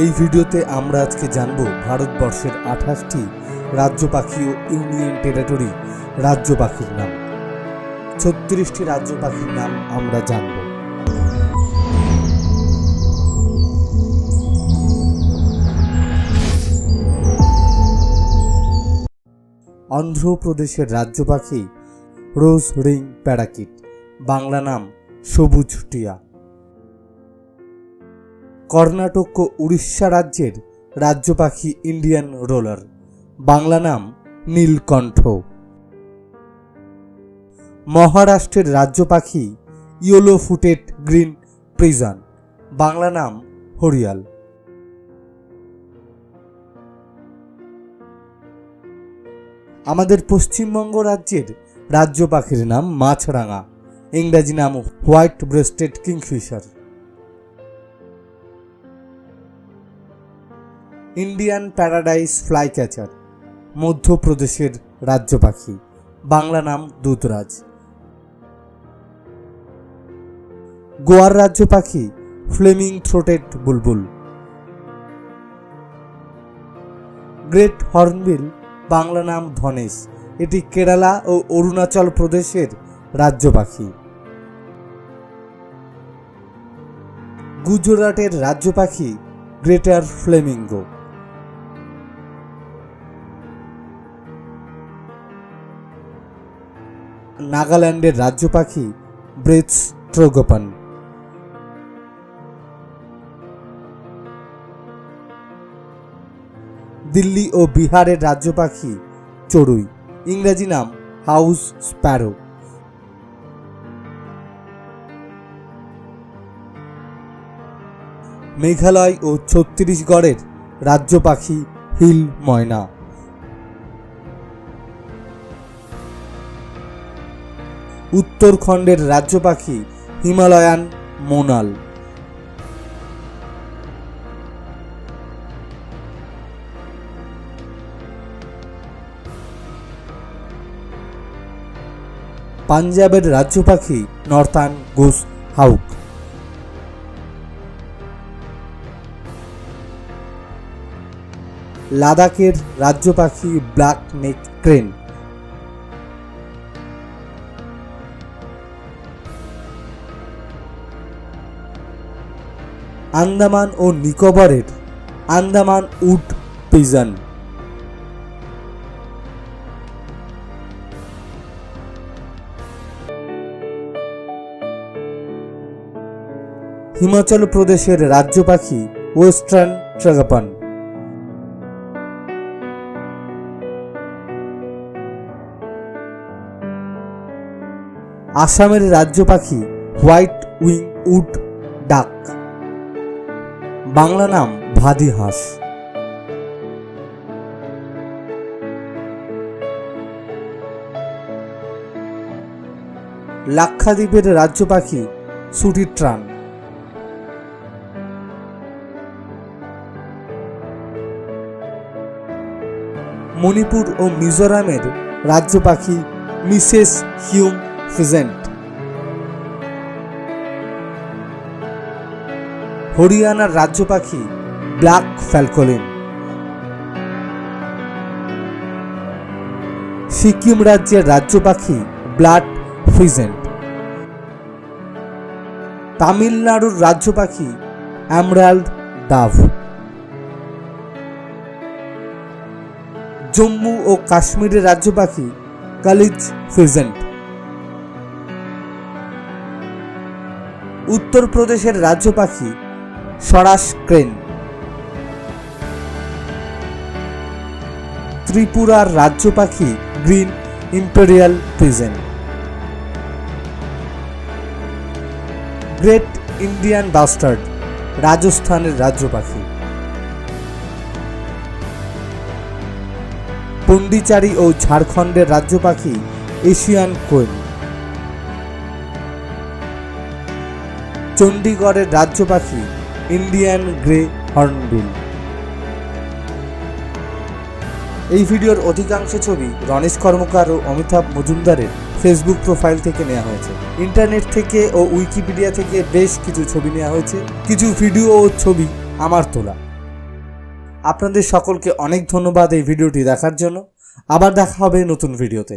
এই ভিডিওতে আমরা আজকে জানব ভারতবর্ষের 28টি রাজ্য পাখি ও ইউনিয়ন টেরিটরি রাজ্য পাখির নাম। 36টি রাজ্য পাখির নাম আমরা জানব। অন্ধ্রপ্রদেশের রাজ্য পাখি রোজ রিং প্যারাকিট, বাংলা নাম সবুজ টিয়া। কর্ণাটক ও উড়িষ্যা রাজ্যের রাজ্য পাখি ইন্ডিয়ান রোলার, বাংলা নাম নীলকণ্ঠ। মহারাষ্ট্রের রাজ্য পাখি yellow footed green prison, Bangla নাম হরিয়াল। আমাদের পশ্চিমবঙ্গ রাজ্যের রাজ্য পাখির নাম মাছরাঙা, ইংরেজি নাম white breasted Kingfisher. Indian paradise fly catcher, মধ্যপ্রদেশের রাজ্য পাখি, বাংলা নাম দুধরাজ। গোয়ার রাজ্য পাখি ফ্লেমিং থ্রোটেড বুলবুল। গ্রেট হর্নবিল, বাংলা নাম ধনেশ, এটি কেরালা ও অরুণাচল প্রদেশের রাজ্য পাখি। গুজরাটের রাজ্য পাখি গ্রেটার ফ্লেমিঙ্গো। নাগাল্যান্ডের রাজ্য পাখি ব্রেথস ট্রোগোপান। দিল্লি ও বিহারের রাজ্য পাখি চড়ুই, ইংরেজি নাম হাউস স্প্যারো। মেঘালয় ও ছত্তিশগড়ের রাজ্য পাখি হিল ময়না। উত্তরাখণ্ডের রাজ্য পাখি হিমালয়ান মোনাল। পাঞ্জাবের রাজ্য পাখি নর্থার্ন গোস হাউক। লাদাখের রাজ্য পাখি ব্ল্যাক নেক ক্রেন। আন্দামান ও নিকোবরের আন্দামান উড পিজন। হিমাচল প্রদেশের রাজ্য পাখি ওয়েস্টার্ন ট্রাগোপান। আসামের রাজ্য পাখি হোয়াইট উইং উড ডাক, বাংলা নাম ভাদি হাঁস। লাক্ষাদ্বীপের রাজ্য পাখি সুটিট্রান। মণিপুর ও মিজোরামের রাজ্য পাখি মিসেস হিউম ফিজেন্ট। হরিয়ানার রাজ্য পাখি ব্ল্যাক ফ্যালকোলিন। সিকিম রাজ্যের রাজ্য পাখি ব্লাড ফিজেন্ট। তামিলনাড়ুর রাজ্য পাখি এমরাল্ড ডাভ। জম্মু ও কাশ্মীরের রাজ্য পাখি কালিজ ফিজেন্ট। উত্তরপ্রদেশের রাজ্য পাখি সরাস ক্রেন। ত্রিপুরার রাজ্য পাখি green imperial pigeon. Great Indian bastard, রাজস্থানের রাজ্য পাখি। পন্ডিচারি ও ঝাড়খণ্ডের রাজ্য পাখি এশিয়ান কোয়েল। চণ্ডীগড়ের রাজ্য পাখি ইন্ডিয়ান গ্রে হর্নবিল। এই ভিডিওর অধিকাংশ ছবি রণেশ কর্মকার ও অমিতাভ মজুমদারের ফেসবুক প্রোফাইল থেকে নেওয়া হয়েছে। ইন্টারনেট থেকে ও উইকিপিডিয়া থেকে বেশ কিছু ছবি নেওয়া হয়েছে। কিছু ভিডিও ও ছবি আমার তোলা। আপনাদের সকলকে অনেক ধন্যবাদ এই ভিডিওটি দেখার জন্য। আবার দেখা হবে নতুন ভিডিওতে।